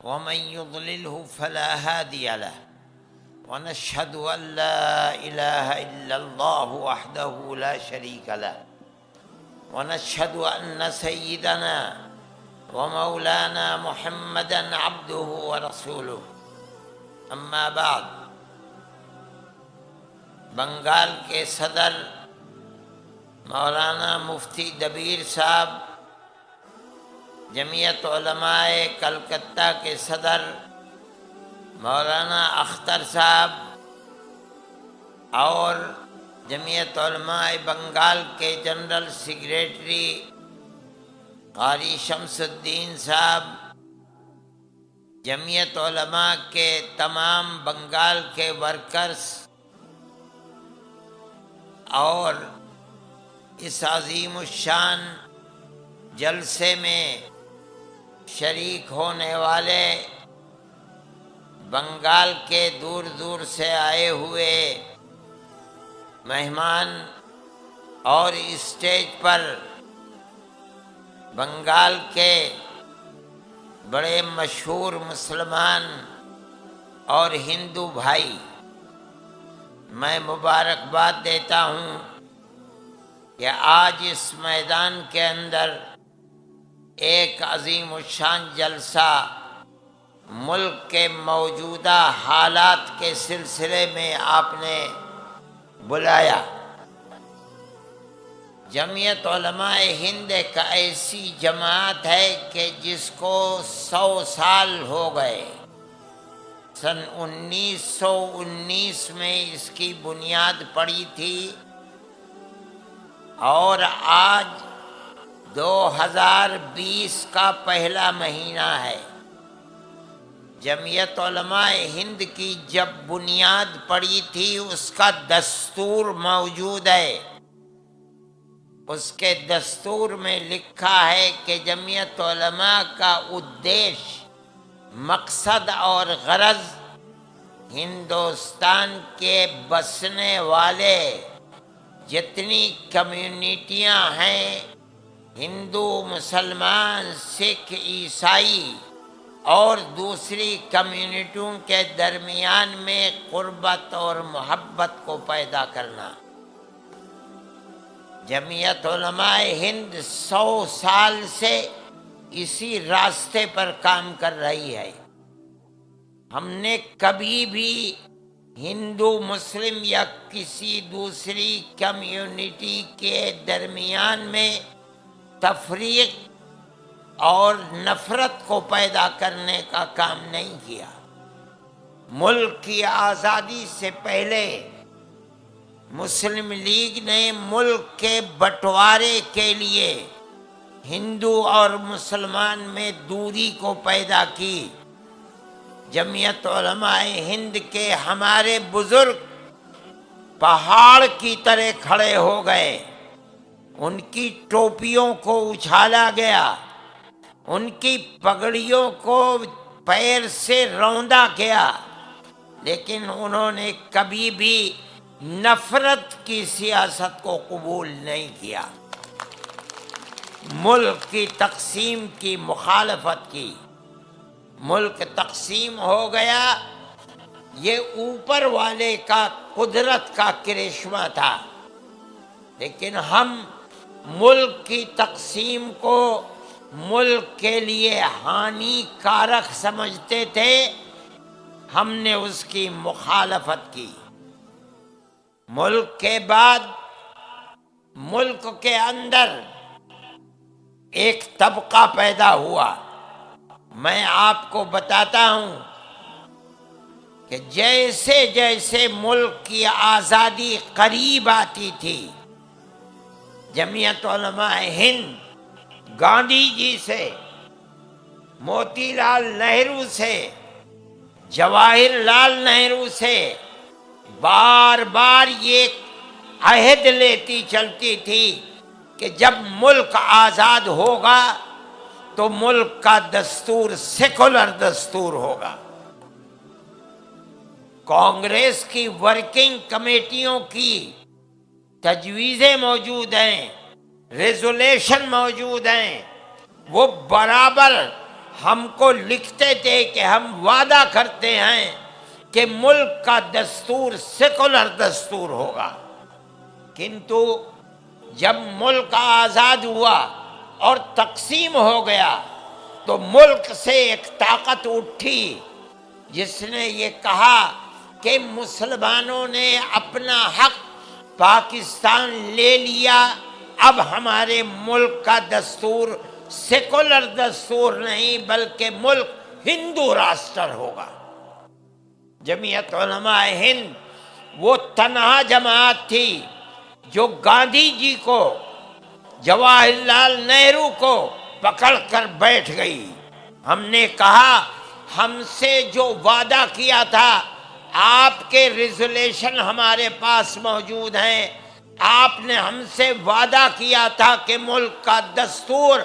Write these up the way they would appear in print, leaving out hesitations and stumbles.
ومن يضلله فلا هادي له ونشهد أن لا إله إلا الله وحده لا شريك له ونشهد أن سيدنا ومولانا محمدا عبده ورسوله اما بعد بنگال کے صدر مولانا مفتی دبیر صاحب، جمعیت علماء کلکتہ کے صدر مولانا اختر صاحب اور جمعیت علماء بنگال کے جنرل سیکریٹری قاری شمس الدین صاحب، جمعیت علماء کے تمام بنگال کے ورکرز اور اس عظیم الشان جلسے میں شریک ہونے والے بنگال کے دور دور سے آئے ہوئے مہمان اور اسٹیج پر بنگال کے بڑے مشہور مسلمان اور ہندو بھائی، میں مبارکباد دیتا ہوں کہ آج اس میدان کے اندر ایک عظیم الشان جلسہ ملک کے موجودہ حالات کے سلسلے میں آپ نے بلایا۔ جمعیت علماء ہند ایک ایسی جماعت ہے کہ جس کو 100 سال ہو گئے۔ سن 1919 میں اس کی بنیاد پڑی تھی اور آج 2020 کا پہلا مہینہ ہے۔ جمعیت علماء ہند کی جب بنیاد پڑی تھی اس کا دستور موجود ہے۔ اس کے دستور میں لکھا ہے کہ جمعیت علماء کا ادیش، مقصد اور غرض ہندوستان کے بسنے والے جتنی کمیونٹیاں ہیں، ہندو، مسلمان، سکھ، عیسائی اور دوسری کمیونٹیوں کے درمیان میں قربت اور محبت کو پیدا کرنا۔ جمعیت علماء ہند 100 سال سے اسی راستے پر کام کر رہی ہے۔ ہم نے کبھی بھی ہندو، مسلم یا کسی دوسری کمیونٹی کے درمیان میں تفریق اور نفرت کو پیدا کرنے کا کام نہیں کیا۔ ملک کی آزادی سے پہلے مسلم لیگ نے ملک کے بٹوارے کے لیے ہندو اور مسلمان میں دوری کو پیدا کی۔ جمعیت علماء ہند کے ہمارے بزرگ پہاڑ کی طرح کھڑے ہو گئے، ان کی ٹوپیوں کو اچھالا گیا، ان کی پگڑیوں کو پیر سے روندا گیا، لیکن انہوں نے کبھی بھی نفرت کی سیاست کو قبول نہیں کیا، ملک کی تقسیم کی مخالفت کی۔ ملک تقسیم ہو گیا، یہ اوپر والے کا قدرت کا کرشمہ تھا، لیکن ہم ملک کی تقسیم کو ملک کے لیے ہانی کارک سمجھتے تھے، ہم نے اس کی مخالفت کی۔ ملک کے بعد ملک کے اندر ایک طبقہ پیدا ہوا۔ میں آپ کو بتاتا ہوں کہ جیسے جیسے ملک کی آزادی قریب آتی تھی، جمعیت علماء ہند گاندھی جی سے، موتی لال نہرو سے، جواہر لال نہرو سے بار بار یہ عہد لیتی چلتی تھی کہ جب ملک آزاد ہوگا تو ملک کا دستور سیکولر دستور ہوگا۔ کانگریس کی ورکنگ کمیٹیوں کی تجویزیں موجود ہیں، ریزولیشن موجود ہیں، وہ برابر ہم کو لکھتے تھے کہ ہم وعدہ کرتے ہیں کہ ملک کا دستور سیکولر دستور ہوگا، کنتو جب ملک آزاد ہوا اور تقسیم ہو گیا تو ملک سے ایک طاقت اٹھی جس نے یہ کہا کہ مسلمانوں نے اپنا حق پاکستان لے لیا، اب ہمارے ملک کا دستور سیکولر دستور نہیں بلکہ ملک ہندو راشٹر ہوگا۔ جمعیت علماء ہند وہ تنہا جماعت تھی جو گاندھی جی کو، جواہر لال نہرو کو پکڑ کر بیٹھ گئی۔ ہم نے کہا ہم سے جو وعدہ کیا تھا، آپ کے ریزولیشن ہمارے پاس موجود ہیں، آپ نے ہم سے وعدہ کیا تھا کہ ملک کا دستور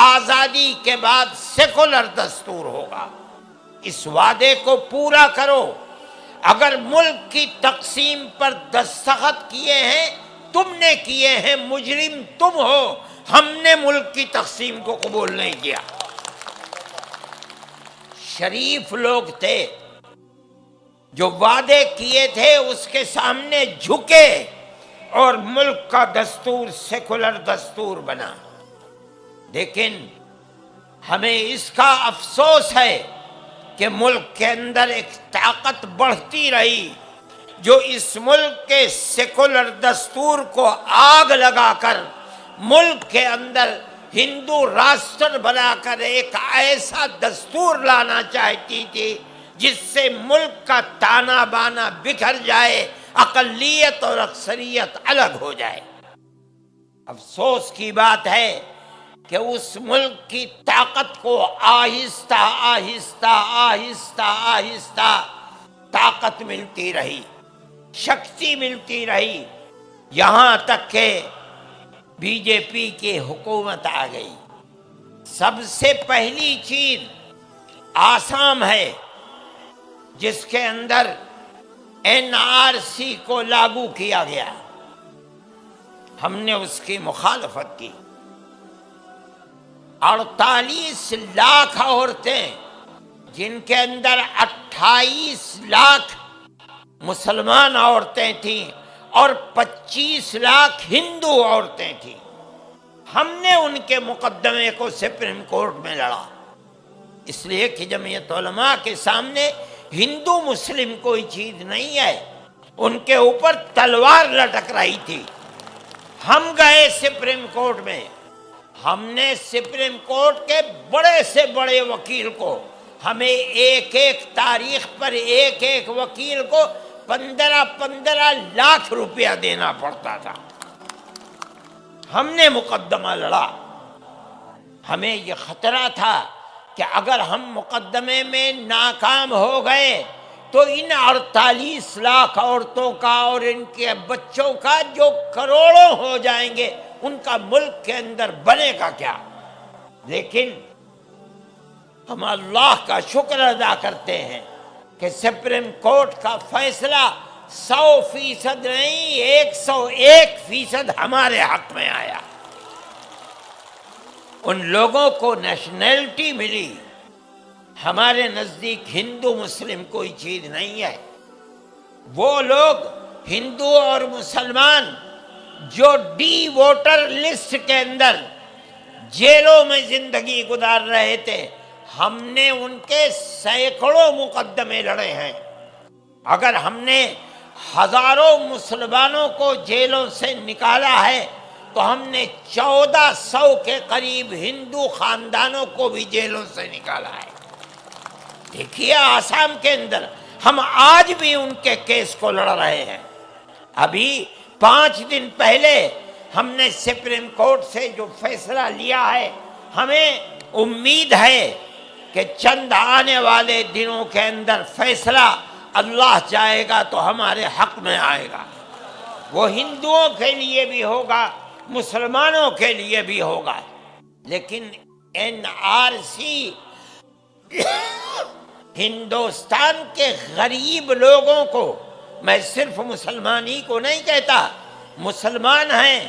آزادی کے بعد سیکولر دستور ہوگا، اس وعدے کو پورا کرو۔ اگر ملک کی تقسیم پر دستخط کیے ہیں تم نے کیے ہیں، مجرم تم ہو، ہم نے ملک کی تقسیم کو قبول نہیں کیا۔ شریف لوگ تھے جو وعدے کیے تھے اس کے سامنے جھکے اور ملک کا دستور سیکولر دستور بنا۔ لیکن ہمیں اس کا افسوس ہے کہ ملک کے اندر ایک طاقت بڑھتی رہی جو اس ملک کے سیکولر دستور کو آگ لگا کر ملک کے اندر ہندو راشٹر بنا کر ایک ایسا دستور لانا چاہتی تھی جس سے ملک کا تانا بانا بکھر جائے، اقلیت اور اکثریت الگ ہو جائے۔ افسوس کی بات ہے کہ اس ملک کی طاقت کو آہستہ آہستہ آہستہ آہستہ طاقت ملتی رہی، شکتی ملتی رہی، یہاں تک کہ بی جے پی کی حکومت آ گئی۔ سب سے پہلی چیز آسام ہے جس کے اندر این آر سی کو لاگو کیا گیا، ہم نے اس کی مخالفت کی۔ 48 لاکھ عورتیں جن کے اندر 28 لاکھ مسلمان عورتیں تھیں اور 25 لاکھ ہندو عورتیں تھیں، ہم نے ان کے مقدمے کو سپریم کورٹ میں لڑا، اس لیے کہ جمعیت علماء کے سامنے ہندو مسلم کوئی چیز نہیں ہے، ان کے اوپر تلوار لٹک رہی تھی۔ ہم گئے سپریم کورٹ میں، ہم نے سپریم کورٹ کے بڑے سے بڑے وکیل کو، ہمیں ایک ایک تاریخ پر ایک ایک وکیل کو 15 لاکھ روپیہ دینا پڑتا تھا۔ ہم نے مقدمہ لڑا، ہمیں یہ خطرہ تھا کہ اگر ہم مقدمے میں ناکام ہو گئے تو ان 48 لاکھ عورتوں کا اور ان کے بچوں کا جو کروڑوں ہو جائیں گے ان کا ملک کے اندر بنے گا کیا۔ لیکن ہم اللہ کا شکر ادا کرتے ہیں کہ سپریم کورٹ کا فیصلہ 100% نہیں 101% ہمارے حق میں آیا۔ ان لوگوں کو نیشنلٹی ملی، ہمارے نزدیک ہندو مسلم کوئی چیز نہیں ہے۔ وہ لوگ ہندو اور مسلمان جو ڈی ووٹر لسٹ کے اندر جیلوں میں زندگی گزار رہے تھے، ہم نے ان کے سینکڑوں مقدمے لڑے ہیں۔ اگر ہم نے ہزاروں مسلمانوں کو جیلوں سے نکالا ہے تو ہم نے 1400 کے قریب ہندو خاندانوں کو بھی جیلوں سے نکالا ہے۔ دیکھیے آسام کے اندر ہم آج بھی ان کے کیس کو لڑ رہے ہیں۔ ابھی 5 دن پہلے ہم نے سپریم کورٹ سے جو فیصلہ لیا ہے، ہمیں امید ہے کہ چند آنے والے دنوں کے اندر فیصلہ اللہ چاہے گا تو ہمارے حق میں آئے گا۔ وہ ہندوؤں کے لیے بھی ہوگا، مسلمانوں کے لیے بھی ہوگا۔ لیکن این آر سی ہندوستان کے غریب لوگوں کو، میں صرف مسلمان ہی کو نہیں کہتا، مسلمان ہیں،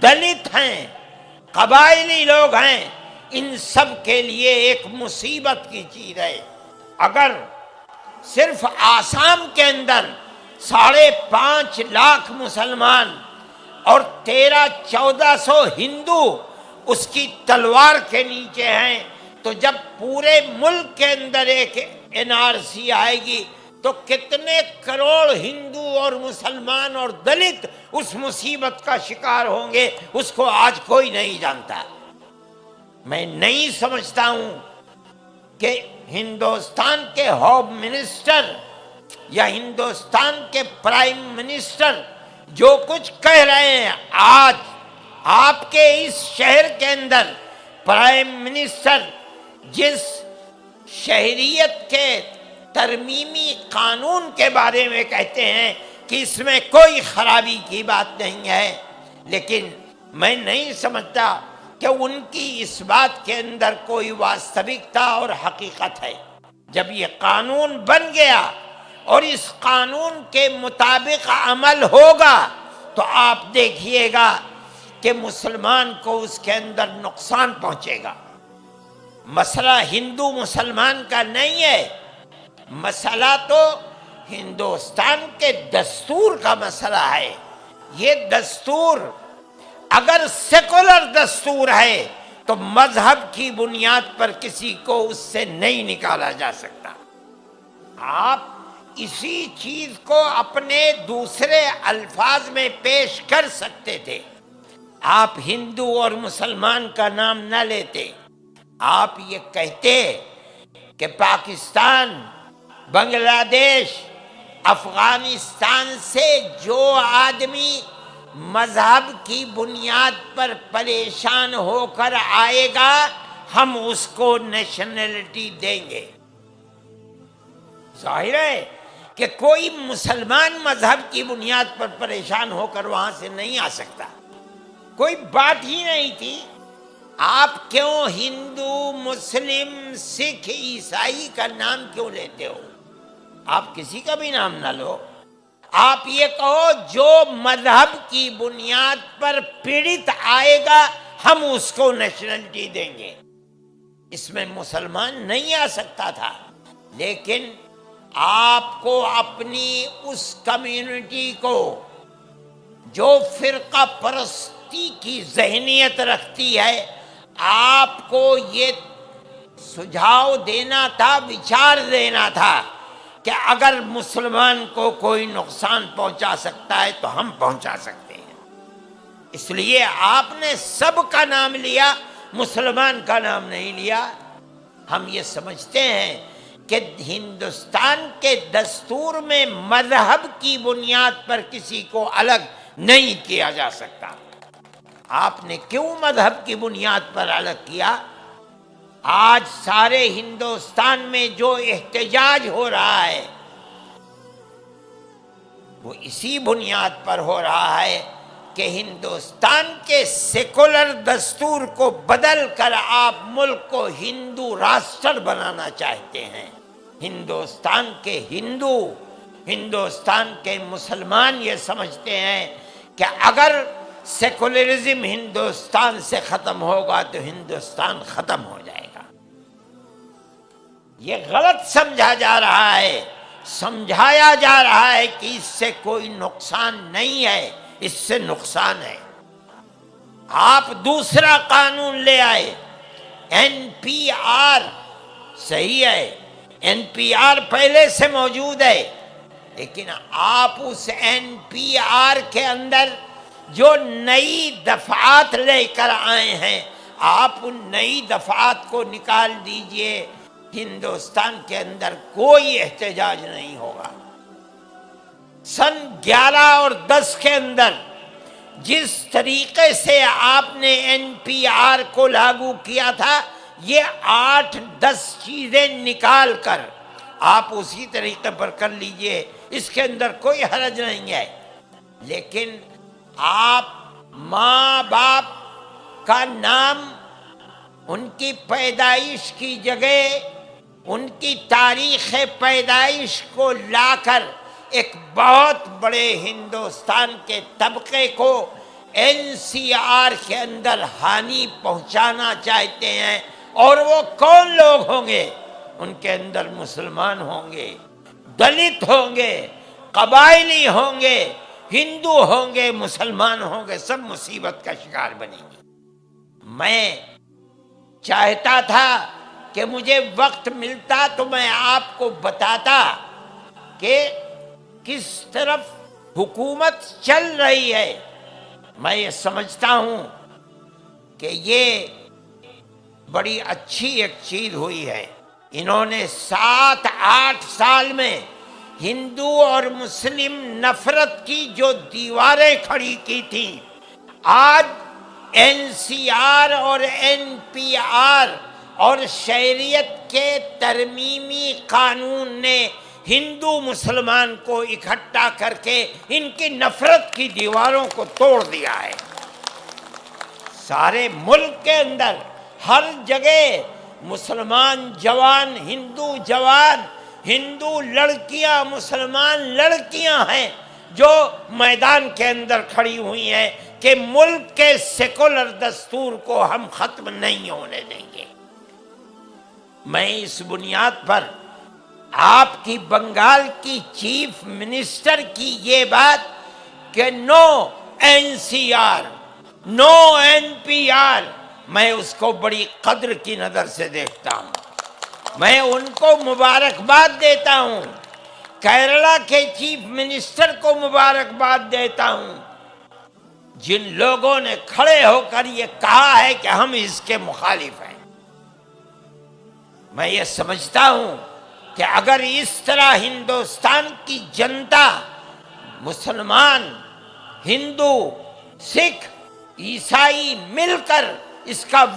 دلت ہیں، قبائلی لوگ ہیں، ان سب کے لیے ایک مصیبت کی چیز ہے۔ اگر صرف آسام کے اندر 5.5 لاکھ مسلمان اور 1300-1400 ہندو اس کی تلوار کے نیچے ہیں، تو جب پورے ملک کے اندر ایک NRC آئے گی تو کتنے کروڑ ہندو اور مسلمان اور دلت اس مصیبت کا شکار ہوں گے، اس کو آج کوئی نہیں جانتا۔ میں نہیں سمجھتا ہوں کہ ہندوستان کے ہوم منسٹر یا ہندوستان کے پرائم منسٹر جو کچھ کہہ رہے ہیں، آج آپ کے اس شہر کے اندر پرائم منسٹر جس شہریت کے ترمیمی قانون کے بارے میں کہتے ہیں کہ اس میں کوئی خرابی کی بات نہیں ہے، لیکن میں نہیں سمجھتا کہ ان کی اس بات کے اندر کوئی واستوکتا اور حقیقت ہے۔ جب یہ قانون بن گیا اور اس قانون کے مطابق عمل ہوگا تو آپ دیکھیے گا کہ مسلمان کو اس کے اندر نقصان پہنچے گا۔ مسئلہ ہندو مسلمان کا نہیں ہے، مسئلہ تو ہندوستان کے دستور کا مسئلہ ہے۔ یہ دستور اگر سیکولر دستور ہے تو مذہب کی بنیاد پر کسی کو اس سے نہیں نکالا جا سکتا۔ آپ اسی چیز کو اپنے دوسرے الفاظ میں پیش کر سکتے تھے۔ آپ ہندو اور مسلمان کا نام نہ لیتے، آپ یہ کہتے کہ پاکستان، بنگلہ دیش، افغانستان سے جو آدمی مذہب کی بنیاد پر پریشان ہو کر آئے گا ہم اس کو نیشنلٹی دیں گے۔ ظاہر ہے کہ کوئی مسلمان مذہب کی بنیاد پر پریشان ہو کر وہاں سے نہیں آ سکتا، کوئی بات ہی نہیں تھی۔ آپ کیوں ہندو، مسلم، سکھ، عیسائی کا نام کیوں لیتے ہو؟ آپ کسی کا بھی نام نہ لو، آپ یہ کہو جو مذہب کی بنیاد پر پیڑت آئے گا ہم اس کو نیشنلٹی دیں گے۔ اس میں مسلمان نہیں آ سکتا تھا، لیکن آپ کو اپنی اس کمیونٹی کو جو فرقہ پرستی کی ذہنیت رکھتی ہے، آپ کو یہ سجھاؤ دینا تھا، وچار دینا تھا کہ اگر مسلمان کو کوئی نقصان پہنچا سکتا ہے تو ہم پہنچا سکتے ہیں۔ اس لیے آپ نے سب کا نام لیا، مسلمان کا نام نہیں لیا۔ ہم یہ سمجھتے ہیں کہ ہندوستان کے دستور میں مذہب کی بنیاد پر کسی کو الگ نہیں کیا جا سکتا۔ آپ نے کیوں مذہب کی بنیاد پر الگ کیا؟ آج سارے ہندوستان میں جو احتجاج ہو رہا ہے وہ اسی بنیاد پر ہو رہا ہے کہ ہندوستان کے سیکولر دستور کو بدل کر آپ ملک کو ہندو راشٹر بنانا چاہتے ہیں۔ ہندوستان کے ہندو، ہندوستان کے مسلمان یہ سمجھتے ہیں کہ اگر سیکولرزم ہندوستان سے ختم ہوگا تو ہندوستان ختم ہو جائے گا۔ یہ غلط سمجھا جا رہا ہے، سمجھایا جا رہا ہے کہ اس سے کوئی نقصان نہیں ہے، اس سے نقصان ہے۔ آپ دوسرا قانون لے آئے، NPR، صحیح ہے، NPR پہلے سے موجود ہے، لیکن آپ اس NPR کے اندر جو نئی دفعات لے کر آئے ہیں، آپ ان نئی دفعات کو نکال دیجئے، ہندوستان کے اندر کوئی احتجاج نہیں ہوگا۔ سن 11 اور 10 کے اندر جس طریقے سے آپ نے NPR کو لاگو کیا تھا، یہ 8-10 چیزیں نکال کر آپ اسی طریقے پر کر لیجئے، اس کے اندر کوئی حرج نہیں ہے۔ لیکن آپ ماں باپ کا نام، ان کی پیدائش کی جگہ، ان کی تاریخ پیدائش کو لا کر ایک بہت بڑے ہندوستان کے طبقے کو NCR کے اندر ہانی پہنچانا چاہتے ہیں، اور وہ کون لوگ ہوں گے؟ ان کے اندر مسلمان ہوں گے، دلت ہوں گے، قبائلی ہوں گے، ہندو ہوں گے، مسلمان ہوں گے، سب مصیبت کا شکار بنیں گے۔ میں چاہتا تھا کہ مجھے وقت ملتا تو میں آپ کو بتاتا کہ کس طرف حکومت چل رہی ہے۔ میں یہ سمجھتا ہوں کہ یہ بڑی اچھی ایک چیز ہوئی ہے۔ انہوں نے 7-8 سال میں ہندو اور مسلم نفرت کی جو دیواریں کھڑی کی تھیں، آج NCR اور NPR اور شہریت کے ترمیمی قانون نے ہندو مسلمان کو اکٹھا کر کے ان کی نفرت کی دیواروں کو توڑ دیا ہے۔ سارے ملک کے اندر ہر جگہ مسلمان جوان، ہندو جوان، ہندو لڑکیاں، مسلمان لڑکیاں ہیں جو میدان کے اندر کھڑی ہوئی ہیں کہ ملک کے سیکولر دستور کو ہم ختم نہیں ہونے دیں گے۔ میں اس بنیاد پر آپ کی بنگال کی چیف منسٹر کی یہ بات کہ نو NCR، نو NPR، میں اس کو بڑی قدر کی نظر سے دیکھتا ہوں۔ میں ان کو مبارکباد دیتا ہوں، کیرلا کے چیف منسٹر کو مبارکباد دیتا ہوں، جن لوگوں نے کھڑے ہو کر یہ کہا ہے کہ ہم اس کے مخالف ہیں۔ میں یہ سمجھتا ہوں کہ اگر اس طرح ہندوستان کی جنتا، مسلمان، ہندو، سکھ، عیسائی مل کر اس کا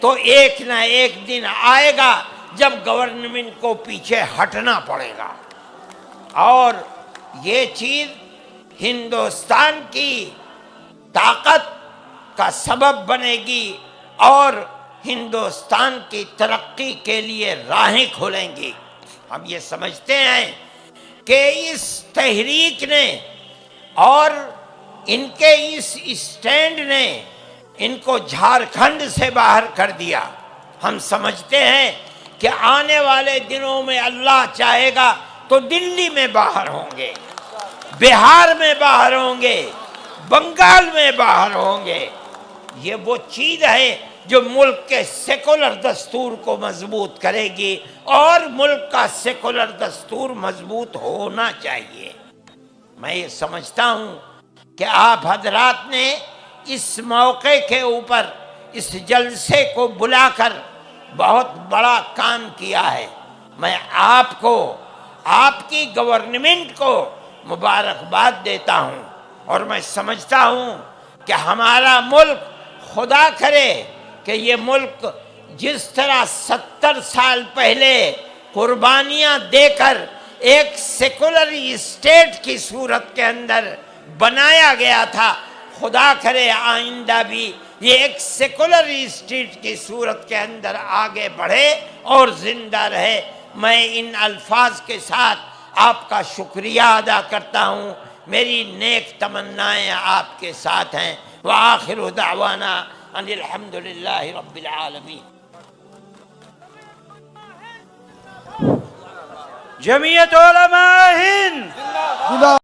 تو ایک نہ ایک دن آئے گا جب گورنمنٹ کو پیچھے ہٹنا پڑے گا، اور یہ چیز ہندوستان کی طاقت کا سبب بنے گی اور ہندوستان کی ترقی کے لیے راہیں کھولیں گی۔ ہم یہ سمجھتے ہیں کہ اس تحریک نے اور ان کے اس اسٹینڈ نے ان کو جھارکھنڈ سے باہر کر دیا۔ ہم سمجھتے ہیں کہ آنے والے دنوں میں اللہ چاہے گا تو دلی میں باہر ہوں گے، بہار میں باہر ہوں گے، بنگال میں باہر ہوں گے۔ یہ وہ چیز ہے جو ملک کے سیکولر دستور کو مضبوط کرے گی، اور ملک کا سیکولر دستور مضبوط ہونا چاہیے۔ میں یہ سمجھتا ہوں کہ آپ حضرات نے اس موقع کے اوپر اس جلسے کو بلا کر بہت بڑا کام کیا ہے۔ میں آپ کو، آپ کی گورنمنٹ کو مبارکباد دیتا ہوں، اور میں سمجھتا ہوں کہ ہمارا ملک، خدا کرے کہ یہ ملک جس طرح 70 سال پہلے قربانیاں دے کر ایک سیکولر اسٹیٹ کی صورت کے اندر بنایا گیا تھا، خدا کرے آئندہ بھی یہ ایک سیکولر اسٹیٹ کی صورت کے اندر آگے بڑھے اور زندہ رہے۔ میں ان الفاظ کے ساتھ آپ کا شکریہ ادا کرتا ہوں۔ میری نیک تمنائیں آپ کے ساتھ ہیں۔ وآخر دعوانا ان الحمد للہ رب العالمین۔ جمعیت علماء ہند